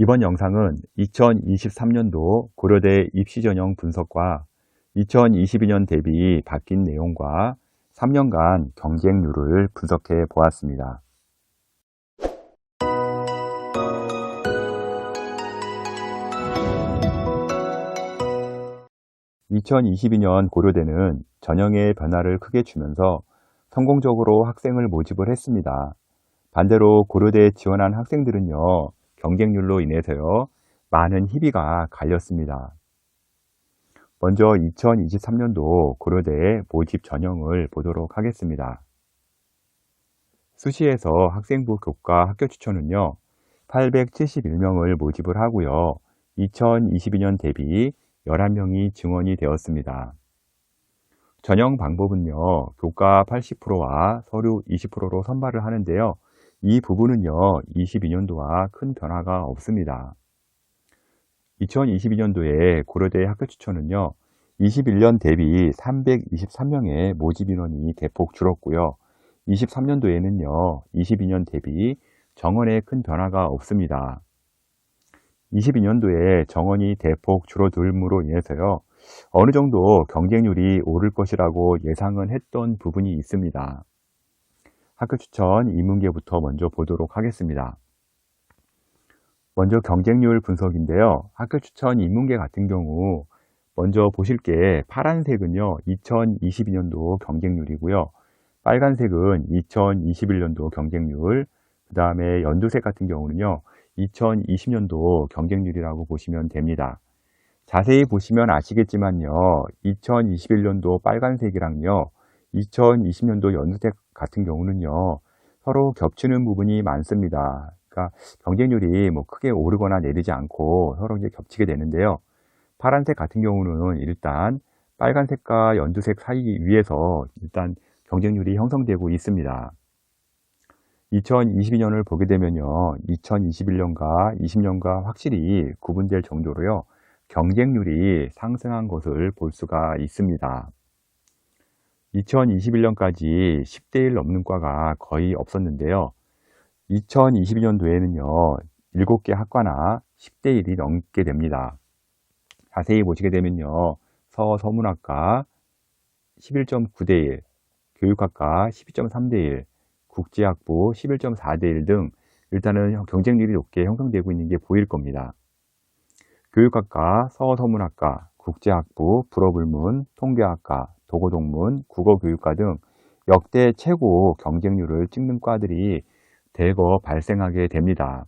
이번 영상은 2023년도 고려대 입시전형 분석과 2022년 대비 바뀐 내용과 3년간 경쟁률을 분석해 보았습니다. 2022년 고려대는 전형의 변화를 크게 주면서 성공적으로 학생을 모집을 했습니다. 반대로 고려대에 지원한 학생들은요, 경쟁률로 인해서요, 많은 희비가 갈렸습니다. 먼저 2023년도 고려대의 모집 전형을 보도록 하겠습니다. 수시에서 학생부 교과 학교 추천은요, 871명을 모집을 하고요, 2022년 대비 11명이 증원이 되었습니다. 전형 방법은요, 교과 80%와 서류 20%로 선발을 하는데요, 이 부분은요, 22년도와 큰 변화가 없습니다. 2022년도에 고려대 학교 추천은요, 21년 대비 323명의 모집 인원이 대폭 줄었고요. 23년도에는요, 22년 대비 정원에 큰 변화가 없습니다. 22년도에 정원이 대폭 줄어들므로 인해서요, 어느 정도 경쟁률이 오를 것이라고 예상은 했던 부분이 있습니다. 학교 추천 인문계부터 먼저 보도록 하겠습니다. 먼저 경쟁률 분석인데요. 학교 추천 인문계 같은 경우 먼저 보실 게 파란색은요, 2022년도 경쟁률이고요. 빨간색은 2021년도 경쟁률, 그 다음에 연두색 같은 경우는요, 2020년도 경쟁률이라고 보시면 됩니다. 자세히 보시면 아시겠지만요, 2021년도 빨간색이랑요, 2020년도 연두색 같은 경우는요, 서로 겹치는 부분이 많습니다. 그러니까 경쟁률이 뭐 크게 오르거나 내리지 않고 서로 이제 겹치게 되는데요. 파란색 같은 경우는 일단 빨간색과 연두색 사이 위에서 일단 경쟁률이 형성되고 있습니다. 2022년을 보게 되면요, 2021년과 20년과 확실히 구분될 정도로요, 경쟁률이 상승한 것을 볼 수가 있습니다. 2021년까지 10대 1 넘는 과가 거의 없었는데요. 2022년도에는요, 7개 학과나 10대 1이 넘게 됩니다. 자세히 보시게 되면요, 서문학과 11.9대 1, 교육학과 12.3대 1, 국제학부 11.4대 1 등 일단은 경쟁률이 높게 형성되고 있는 게 보일 겁니다. 교육학과, 서문학과, 국제학부, 불어불문, 통계학과, 도고동문, 국어교육과 등 역대 최고 경쟁률을 찍는 과들이 대거 발생하게 됩니다.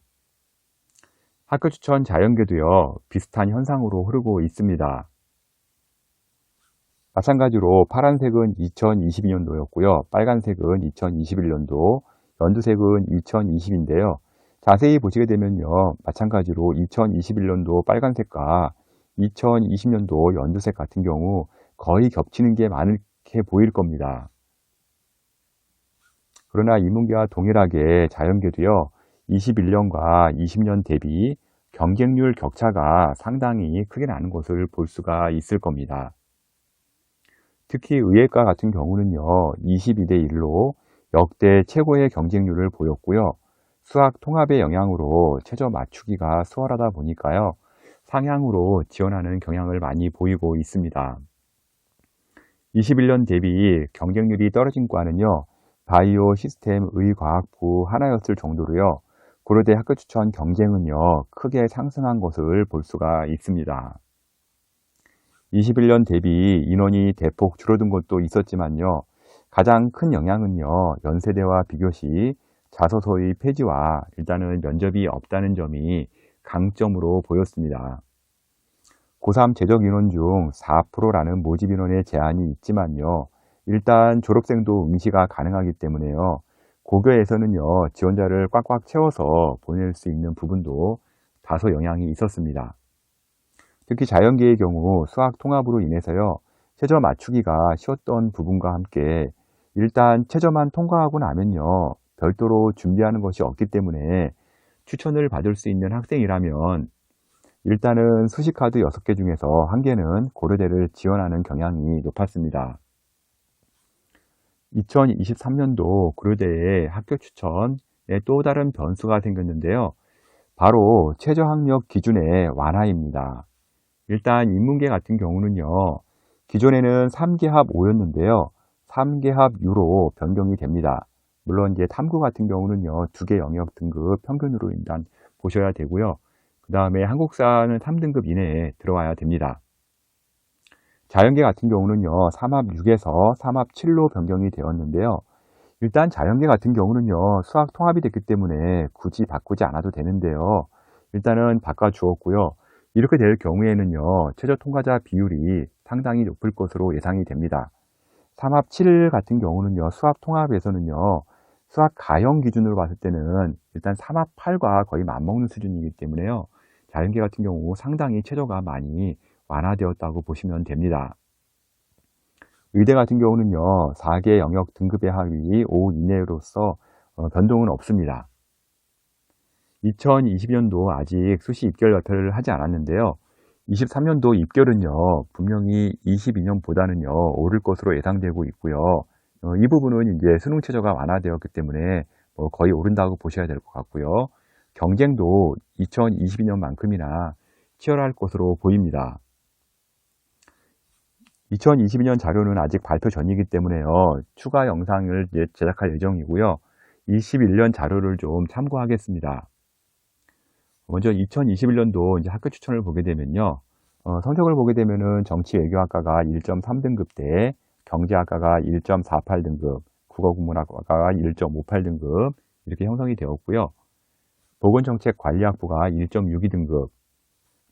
학교 추천 자연계도요, 비슷한 현상으로 흐르고 있습니다. 마찬가지로 파란색은 2022년도였고요. 빨간색은 2021년도, 연두색은 2020인데요. 자세히 보시게 되면요, 마찬가지로 2021년도 빨간색과 2020년도 연두색 같은 경우 거의 겹치는 게 많게 보일 겁니다. 그러나 인문계와 동일하게 자연계도요, 21년과 20년 대비 경쟁률 격차가 상당히 크게 나는 것을 볼 수가 있을 겁니다. 특히 의예과 같은 경우는요, 22대 1로 역대 최고의 경쟁률을 보였고요. 수학 통합의 영향으로 최저 맞추기가 수월하다 보니까요, 상향으로 지원하는 경향을 많이 보이고 있습니다. 21년 대비 경쟁률이 떨어진 과는요, 바이오 시스템 의과학부 하나였을 정도로요, 고려대 학교 추천 경쟁은요, 크게 상승한 것을 볼 수가 있습니다. 21년 대비 인원이 대폭 줄어든 것도 있었지만요, 가장 큰 영향은요, 연세대와 비교시 자소서의 폐지와 일단은 면접이 없다는 점이 강점으로 보였습니다. 고3 재적 인원 중 4%라는 모집 인원의 제한이 있지만요, 일단 졸업생도 응시가 가능하기 때문에요, 고교에서는요, 지원자를 꽉꽉 채워서 보낼 수 있는 부분도 다소 영향이 있었습니다. 특히 자연계의 경우 수학 통합으로 인해서요, 최저 맞추기가 쉬웠던 부분과 함께 일단 최저만 통과하고 나면요, 별도로 준비하는 것이 없기 때문에 추천을 받을 수 있는 학생이라면 일단은 수시카드 6개 중에서 1개는 고려대를 지원하는 경향이 높았습니다. 2023년도 고려대의 학교 추천에 또 다른 변수가 생겼는데요. 바로 최저학력 기준의 완화입니다. 일단 인문계 같은 경우는요, 기존에는 3개합 5였는데요, 3개합 U로 변경이 됩니다. 물론 이제 탐구 같은 경우는요, 2개 영역 등급 평균으로 일단 보셔야 되고요. 그 다음에 한국사는 3등급 이내에 들어와야 됩니다. 자연계 같은 경우는요, 3합 6에서 3합 7로 변경이 되었는데요. 일단 자연계 같은 경우는요, 수학 통합이 됐기 때문에 굳이 바꾸지 않아도 되는데요. 일단은 바꿔주었고요. 이렇게 될 경우에는요, 최저 통과자 비율이 상당히 높을 것으로 예상이 됩니다. 3합 7 같은 경우는요, 수학 통합에서는요, 수학 가형 기준으로 봤을 때는 일단 3합 8과 거의 맞먹는 수준이기 때문에요. 자연계 같은 경우 상당히 최저가 많이 완화되었다고 보시면 됩니다. 의대 같은 경우는요, 4개 영역 등급의 하위 5 이내로서 변동은 없습니다. 2020년도 아직 수시 입결 여태를 하지 않았는데요. 23년도 입결은요, 분명히 22년보다는요, 오를 것으로 예상되고 있고요. 이 부분은 이제 수능 최저가 완화되었기 때문에 거의 오른다고 보셔야 될 것 같고요. 경쟁도 2022년만큼이나 치열할 것으로 보입니다. 2022년 자료는 아직 발표 전이기 때문에요. 추가 영상을 제작할 예정이고요. 21년 자료를 좀 참고하겠습니다. 먼저 2021년도 이제 학교 추천을 보게 되면요. 성적을 보게 되면은 정치외교학과가 1.3등급대, 경제학과가 1.48등급, 국어국문학과가 1.58등급 이렇게 형성이 되었고요. 보건정책관리학부가 1.62등급,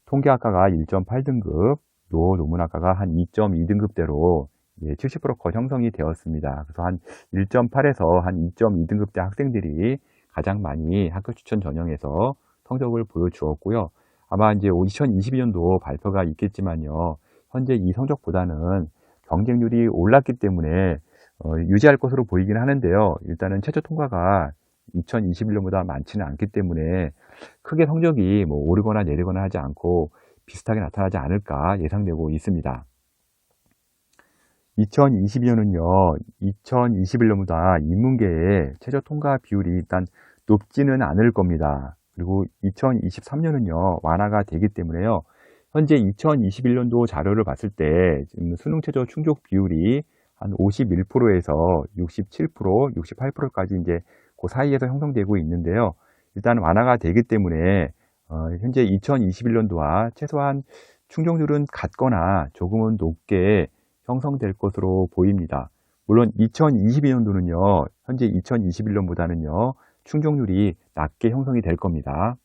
통계학과가 1.8등급, 논문학과가 한 2.2등급대로 70%컷 형성이 되었습니다. 그래서 한 1.8에서 한 2.2등급대 학생들이 가장 많이 학교 추천 전형에서 성적을 보여주었고요. 아마 이제 2022년도 발표가 있겠지만요. 현재 이 성적보다는 경쟁률이 올랐기 때문에 유지할 것으로 보이긴 하는데요. 일단은 최저 통과가 2021년보다 많지는 않기 때문에 크게 성적이 오르거나 내리거나 하지 않고 비슷하게 나타나지 않을까 예상되고 있습니다. 2022년은요, 2021년보다 인문계의 최저 통과 비율이 일단 높지는 않을 겁니다. 그리고 2023년은요, 완화가 되기 때문에요. 현재 2021년도 자료를 봤을 때 지금 수능 최저 충족 비율이 한 51%에서 67%, 68%까지 이제 그 사이에서 형성되고 있는데요. 일단 완화가 되기 때문에 현재 2021년도와 최소한 충족률은 같거나 조금은 높게 형성될 것으로 보입니다. 물론 2022년도는요, 현재 2021년보다는요, 충족률이 낮게 형성이 될 겁니다.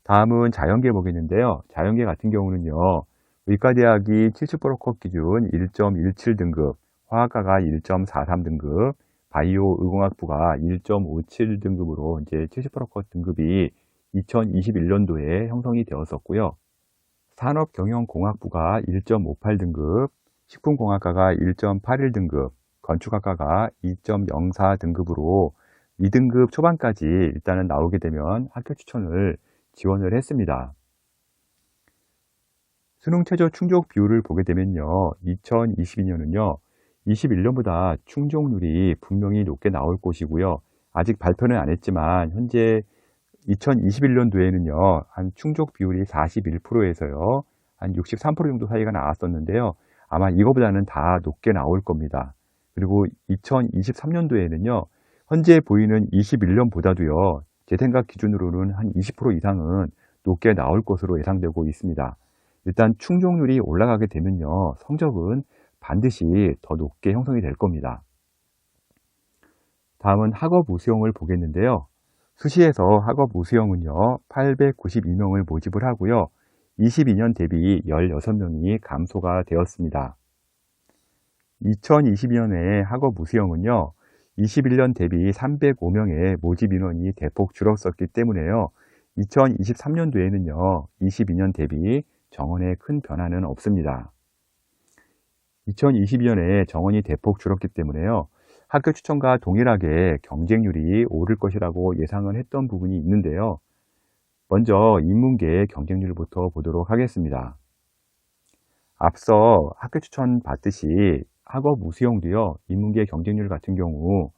다음은 자연계 보겠는데요. 자연계 같은 경우는요, 의과대학이 70%컷 기준 1.17등급, 화학과가 1.43등급, 바이오 의공학부가 1.57등급으로 이제 70%컷 등급이 2021년도에 형성이 되었었고요. 산업경영공학부가 1.58등급, 식품공학과가 1.81등급, 건축학과가 2.04등급으로 2등급 초반까지 일단은 나오게 되면 학교 추천을 지원을 했습니다. 수능 최저 충족 비율을 보게 되면요, 2022년은요, 21년보다 충족률이 분명히 높게 나올 것이고요. 아직 발표는 안 했지만 현재 2021년도에는요, 한 충족 비율이 41%에서요, 한 63% 정도 사이가 나왔었는데요. 아마 이거보다는 다 높게 나올 겁니다. 그리고 2023년도에는요, 현재 보이는 21년보다도요, 제 생각 기준으로는 한 20% 이상은 높게 나올 것으로 예상되고 있습니다. 일단 충족률이 올라가게 되면요, 성적은 반드시 더 높게 형성이 될 겁니다. 다음은 학업 우수형을 보겠는데요. 수시에서 학업 우수형은요, 892명을 모집을 하고요, 22년 대비 16명이 감소가 되었습니다. 2022년에 학업 우수형은요, 21년 대비 305명의 모집 인원이 대폭 줄었었기 때문에요, 2023년도에는요, 22년 대비 정원에 큰 변화는 없습니다. 2022년에 정원이 대폭 줄었기 때문에요, 학교 추천과 동일하게 경쟁률이 오를 것이라고 예상을 했던 부분이 있는데요. 먼저 인문계 경쟁률부터 보도록 하겠습니다. 앞서 학교 추천 받듯이 학업 우수형도요, 인문계 경쟁률 같은 경우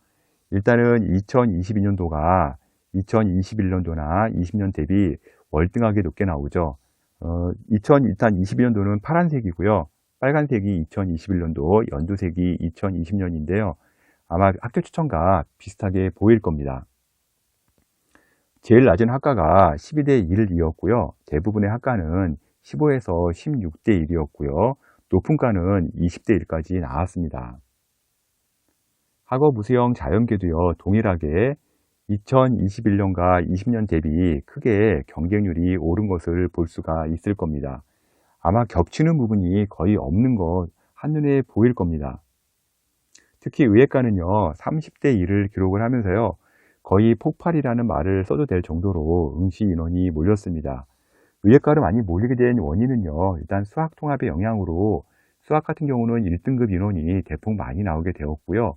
일단은 2022년도가 2021년도나 20년 대비 월등하게 높게 나오죠. 일단 22년도는 파란색이고요. 빨간색이 2021년도, 연두색이 2020년인데요. 아마 학교 추천과 비슷하게 보일 겁니다. 제일 낮은 학과가 12대 1이었고요. 대부분의 학과는 15에서 16대 1이었고요. 높은 과는 20대 1까지 나왔습니다. 학업 우수형 자연계도요, 동일하게 2021년과 20년 대비 크게 경쟁률이 오른 것을 볼 수가 있을 겁니다. 아마 겹치는 부분이 거의 없는 것 한눈에 보일 겁니다. 특히 의예과는요, 30대 1을 기록을 하면서요, 거의 폭발이라는 말을 써도 될 정도로 응시 인원이 몰렸습니다. 의예과로 많이 몰리게 된 원인은요, 일단 수학 통합의 영향으로 수학 같은 경우는 1등급 인원이 대폭 많이 나오게 되었고요.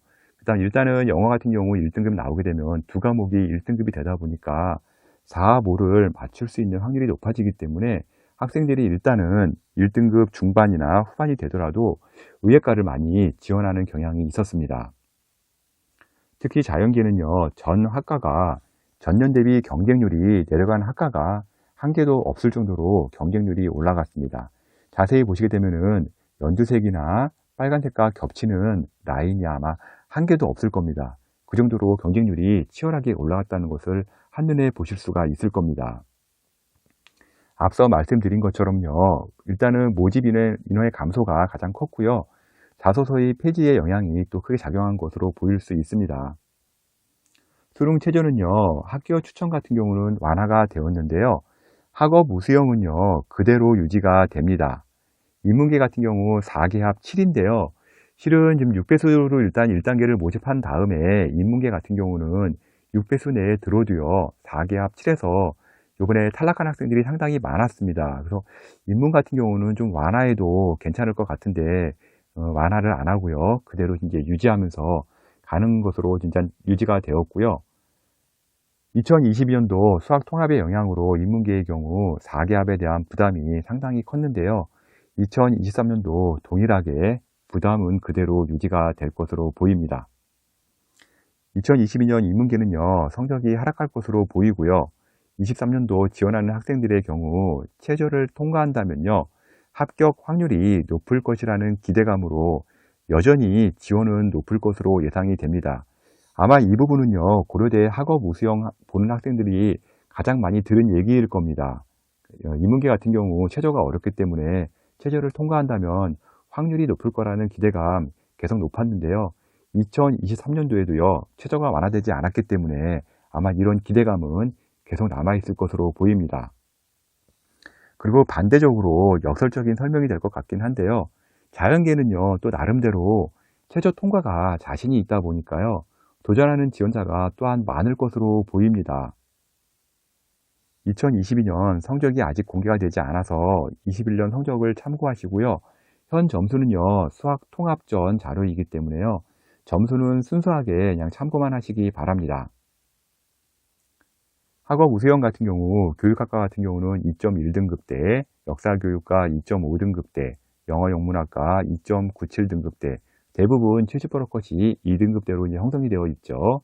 일단은 영어 같은 경우 1등급 나오게 되면 두 과목이 1등급이 되다 보니까 4, 5를 맞출 수 있는 확률이 높아지기 때문에 학생들이 일단은 1등급 중반이나 후반이 되더라도 의예과를 많이 지원하는 경향이 있었습니다. 특히 자연계는요, 전 학과가 전년 대비 경쟁률이 내려간 학과가 한 개도 없을 정도로 경쟁률이 올라갔습니다. 자세히 보시게 되면은 연두색이나 빨간색과 겹치는 라인이 아마 한 개도 없을 겁니다. 그 정도로 경쟁률이 치열하게 올라갔다는 것을 한눈에 보실 수가 있을 겁니다. 앞서 말씀드린 것처럼요, 일단은 모집 인원의 감소가 가장 컸고요. 자소서의 폐지의 영향이 또 크게 작용한 것으로 보일 수 있습니다. 수능 최저는요, 학교 추천 같은 경우는 완화가 되었는데요. 학업 우수형은요, 그대로 유지가 됩니다. 인문계 같은 경우 4개 합 7인데요. 실은 지금 6배수로 일단 1단계를 모집한 다음에 인문계 같은 경우는 6배수 내에 들어도요, 4개 합 7에서 이번에 탈락한 학생들이 상당히 많았습니다. 그래서 인문 같은 경우는 좀 완화해도 괜찮을 것 같은데, 완화를 안 하고요. 그대로 이제 유지하면서 가는 것으로 진짜 유지가 되었고요. 2022년도 수학 통합의 영향으로 인문계의 경우 4개 합에 대한 부담이 상당히 컸는데요. 2023년도 동일하게 부담은 그대로 유지가 될 것으로 보입니다. 2022년 인문계는요, 성적이 하락할 것으로 보이고요. 23년도 지원하는 학생들의 경우 최저를 통과한다면요, 합격 확률이 높을 것이라는 기대감으로 여전히 지원은 높을 것으로 예상이 됩니다. 아마 이 부분은요, 고려대 학업 우수형 보는 학생들이 가장 많이 들은 얘기일 겁니다. 인문계 같은 경우 최저가 어렵기 때문에 최저를 통과한다면 확률이 높을 거라는 기대감 계속 높았는데요. 2023년도에도요, 최저가 완화되지 않았기 때문에 아마 이런 기대감은 계속 남아있을 것으로 보입니다. 그리고 반대적으로 역설적인 설명이 될 것 같긴 한데요. 자연계는요, 또 나름대로 최저 통과가 자신이 있다 보니까요, 도전하는 지원자가 또한 많을 것으로 보입니다. 2022년 성적이 아직 공개가 되지 않아서 21년 성적을 참고하시고요. 현 점수는요, 수학 통합전 자료이기 때문에요, 점수는 순수하게 그냥 참고만 하시기 바랍니다. 학업 우수형 같은 경우, 교육학과 같은 경우는 2.1등급대, 역사교육과 2.5등급대, 영어영문학과 2.97등급대, 대부분 70% 것이 2등급대로 이제 형성이 되어 있죠.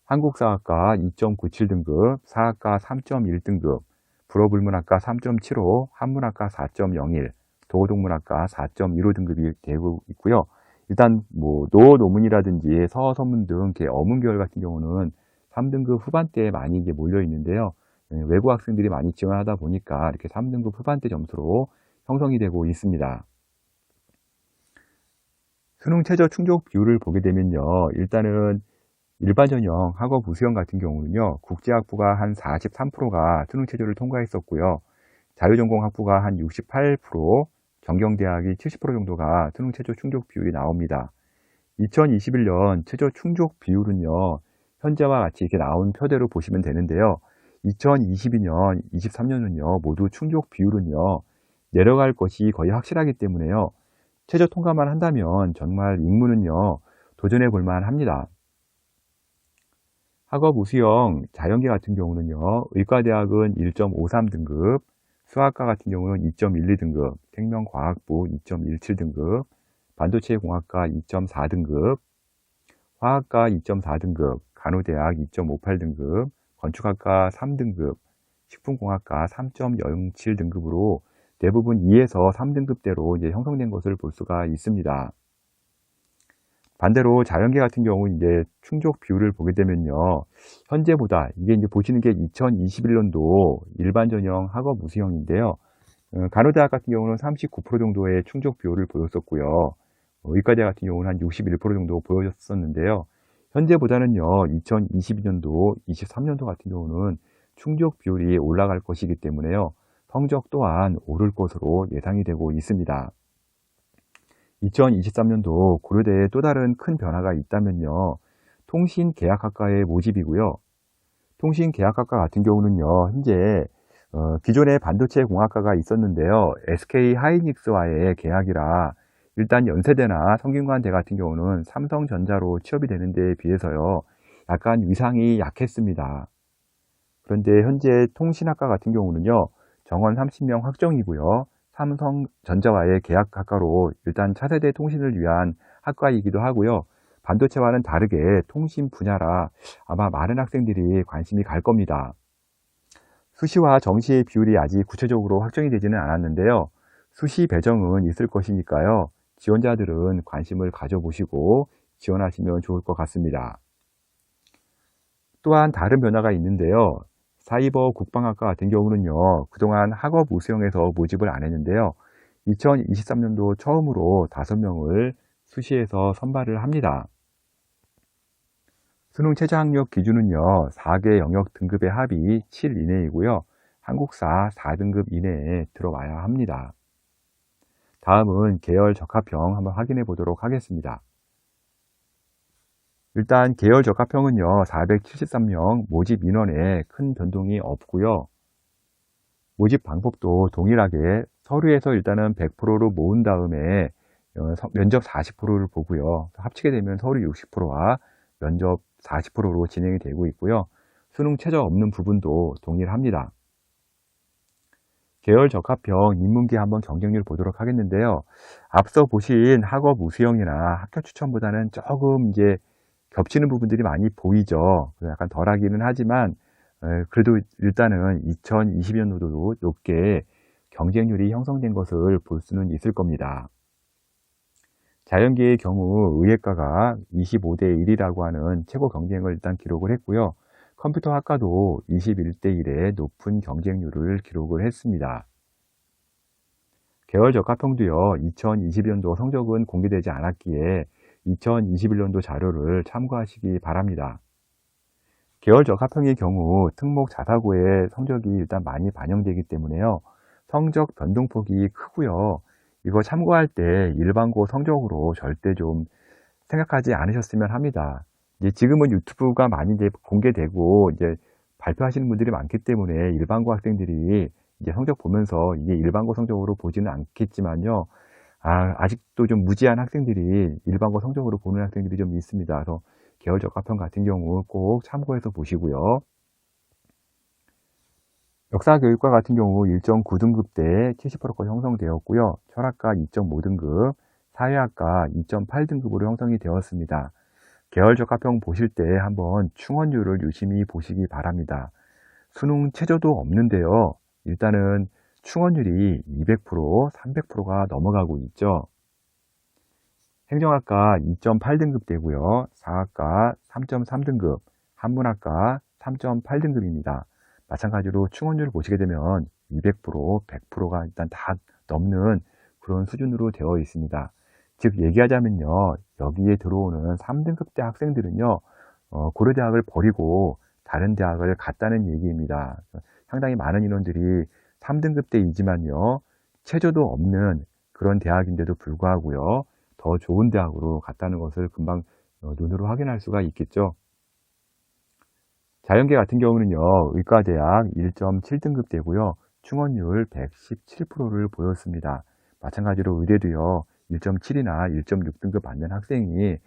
한국사학과 2.97등급, 사학과 3.1등급, 불어불문학과 3.75, 한문학과 4.01, 도어동문학과 4.15등급이 되고 있고요. 일단 노논문이라든지 서서문 등 어문 계열 같은 경우는 3등급 후반대에 많이 이제 몰려 있는데요. 외국 학생들이 많이 지원하다 보니까 이렇게 3등급 후반대 점수로 형성이 되고 있습니다. 수능 최저 충족 비율을 보게 되면요, 일단은 일반 전형 학업 우수형 같은 경우는요, 국제학부가 한 43%가 수능 최저를 통과했었고요. 자유전공 학부가 한 68%, 경경대학이 70% 정도가 수능 최저 충족 비율이 나옵니다. 2021년 최저 충족 비율은요, 현재와 같이 이렇게 나온 표대로 보시면 되는데요. 2022년, 23년은요, 모두 충족 비율은요, 내려갈 것이 거의 확실하기 때문에요. 최저 통과만 한다면 정말 인문은요, 도전해 볼 만합니다. 학업 우수형 자연계 같은 경우는요, 의과대학은 1.53등급, 수학과 같은 경우는 2.12등급, 생명과학부 2.17등급, 반도체공학과 2.4등급, 화학과 2.4등급, 간호대학 2.58등급, 건축학과 3등급, 식품공학과 3.07등급으로 대부분 2에서 3등급대로 이제 형성된 것을 볼 수가 있습니다. 반대로 자연계 같은 경우 이제 충족 비율을 보게 되면요. 현재보다 이게 이제 보시는 게 2021년도 일반 전형 학업 우수형인데요. 간호대학 같은 경우는 39% 정도의 충족 비율을 보였었고요. 의과대학 같은 경우는 한 61% 정도 보여졌었는데요. 현재보다는요, 2022년도, 23년도 같은 경우는 충족 비율이 올라갈 것이기 때문에요. 성적 또한 오를 것으로 예상이 되고 있습니다. 2023년도 고려대에 또 다른 큰 변화가 있다면요. 통신계약학과의 모집이고요. 통신계약학과 같은 경우는요, 현재 기존에 반도체 공학과가 있었는데요. SK 하이닉스와의 계약이라 일단 연세대나 성균관대 같은 경우는 삼성전자로 취업이 되는 데에 비해서요. 약간 위상이 약했습니다. 그런데 현재 통신학과 같은 경우는요. 정원 30명 확정이고요. 삼성전자와의 계약 학과로 일단 차세대 통신을 위한 학과이기도 하고요. 반도체와는 다르게 통신 분야라 아마 많은 학생들이 관심이 갈 겁니다. 수시와 정시의 비율이 아직 구체적으로 확정이 되지는 않았는데요. 수시 배정은 있을 것이니까요. 지원자들은 관심을 가져보시고 지원하시면 좋을 것 같습니다. 또한 다른 변화가 있는데요. 사이버 국방학과 같은 경우는요. 그동안 학업 우수형에서 모집을 안 했는데요. 2023년도 처음으로 5명을 수시에서 선발을 합니다. 수능 최저학력 기준은요. 4개 영역 등급의 합이 7 이내이고요. 한국사 4등급 이내에 들어와야 합니다. 다음은 계열 적합형 한번 확인해 보도록 하겠습니다. 일단 계열 적합형은요. 473명 모집 인원에 큰 변동이 없고요. 모집 방법도 동일하게 서류에서 일단은 100%로 모은 다음에 면접 40%를 보고요. 합치게 되면 서류 60%와 면접 40%로 진행이 되고 있고요. 수능 최저 없는 부분도 동일합니다. 계열 적합형 인문계 한번 경쟁률 보도록 하겠는데요. 앞서 보신 학업 우수형이나 학교 추천보다는 조금 이제 겹치는 부분들이 많이 보이죠. 약간 덜하기는 하지만 그래도 일단은 2020년도도 높게 경쟁률이 형성된 것을 볼 수는 있을 겁니다. 자연계의 경우 의예과가 25대 1이라고 하는 최고 경쟁을 일단 기록을 했고요. 컴퓨터 학과도 21대 1의 높은 경쟁률을 기록을 했습니다. 계열 적합형도요. 2020년도 성적은 공개되지 않았기에 2021년도 자료를 참고하시기 바랍니다. 계열 적합형의 경우 특목 자사고의 성적이 일단 많이 반영되기 때문에요. 성적 변동폭이 크고요. 이거 참고할 때 일반고 성적으로 절대 좀 생각하지 않으셨으면 합니다. 이제 지금은 유튜브가 많이 이제 공개되고 이제 발표하시는 분들이 많기 때문에 일반고 학생들이 이제 성적 보면서 이게 일반고 성적으로 보지는 않겠지만요. 아직도 좀 무지한 학생들이 일반고 성적으로 보는 학생들이 좀 있습니다. 그래서 계열 적합형 같은 경우 꼭 참고해서 보시고요. 역사교육과 같은 경우 1.9등급 때 70%까지 형성되었고요. 철학과 2.5등급, 사회학과 2.8등급으로 형성이 되었습니다. 계열 적합형 보실 때 한번 충원율을 유심히 보시기 바랍니다. 수능 최저도 없는데요. 일단은 충원율이 200%, 300%가 넘어가고 있죠. 행정학과 2.8등급 되고요. 사학과 3.3등급, 한문학과 3.8등급입니다. 마찬가지로 충원율을 보시게 되면 200%, 100%가 일단 다 넘는 그런 수준으로 되어 있습니다. 즉 얘기하자면요. 여기에 들어오는 3등급대 학생들은요. 고려대학을 버리고 다른 대학을 갔다는 얘기입니다. 상당히 많은 인원들이 3등급대이지만요. 체저도 없는 그런 대학인데도 불구하고요. 더 좋은 대학으로 갔다는 것을 금방 눈으로 확인할 수가 있겠죠. 자연계 같은 경우는요. 의과대학 1.7등급 되고요. 충원율 117%를 보였습니다. 마찬가지로 의대도요. 1.7이나 1.6등급 받는 학생이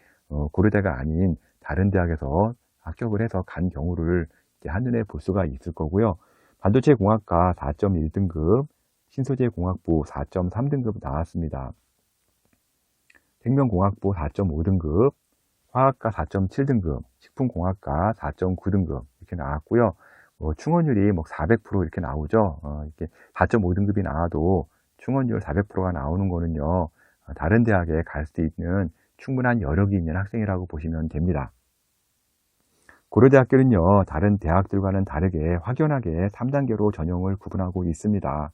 고려대가 아닌 다른 대학에서 합격을 해서 간 경우를 한눈에 볼 수가 있을 거고요. 반도체 공학과 4.1등급, 신소재 공학부 4.3등급 나왔습니다. 생명공학부 4.5등급, 화학과 4.7등급, 식품공학과 4.9등급 이렇게 나왔고요. 충원율이 400% 이렇게 나오죠. 이렇게 4.5등급이 나와도 충원율 400%가 나오는 거는요, 다른 대학에 갈 수 있는 충분한 여력이 있는 학생이라고 보시면 됩니다. 고려대학교는요, 다른 대학들과는 다르게 확연하게 3단계로 전형을 구분하고 있습니다.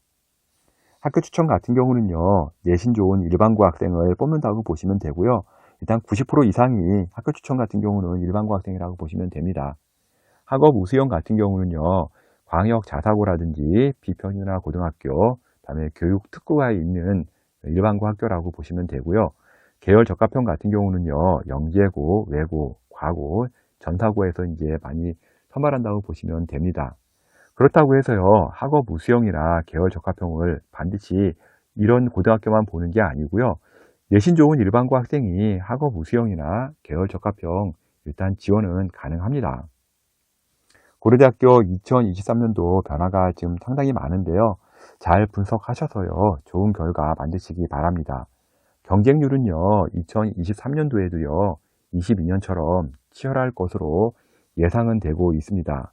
학교 추천 같은 경우는요, 내신 좋은 일반고 학생을 뽑는다고 보시면 되고요. 일단 90% 이상이 학교 추천 같은 경우는 일반고 학생이라고 보시면 됩니다. 학업 우수형 같은 경우는요, 광역 자사고라든지 비평이나 고등학교, 그다음에 교육 특구가 있는 일반고 학교라고 보시면 되고요. 계열 적합형 같은 경우는요, 영재고, 외고, 과고, 전사고에서 이제 많이 선발한다고 보시면 됩니다. 그렇다고 해서요, 학업 우수형이나 계열 적합형을 반드시 이런 고등학교만 보는 게 아니고요. 내신 좋은 일반고 학생이 학업 우수형이나 계열 적합형 일단 지원은 가능합니다. 고려대학교 2023년도 변화가 지금 상당히 많은데요. 잘 분석하셔서요, 좋은 결과 만드시기 바랍니다. 경쟁률은요, 2023년도에도요, 22년처럼 치열할 것으로 예상은 되고 있습니다.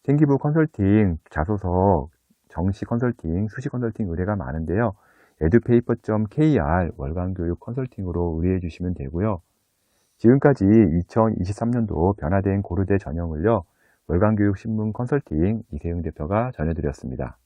생기부 컨설팅, 자소서, 정시 컨설팅, 수시 컨설팅 의뢰가 많은데요. edupaper.kr 월간교육 컨설팅으로 의뢰해 주시면 되고요. 지금까지 2023년도 변화된 고려대 전형을요, 월간교육신문 컨설팅 이세용 대표가 전해드렸습니다.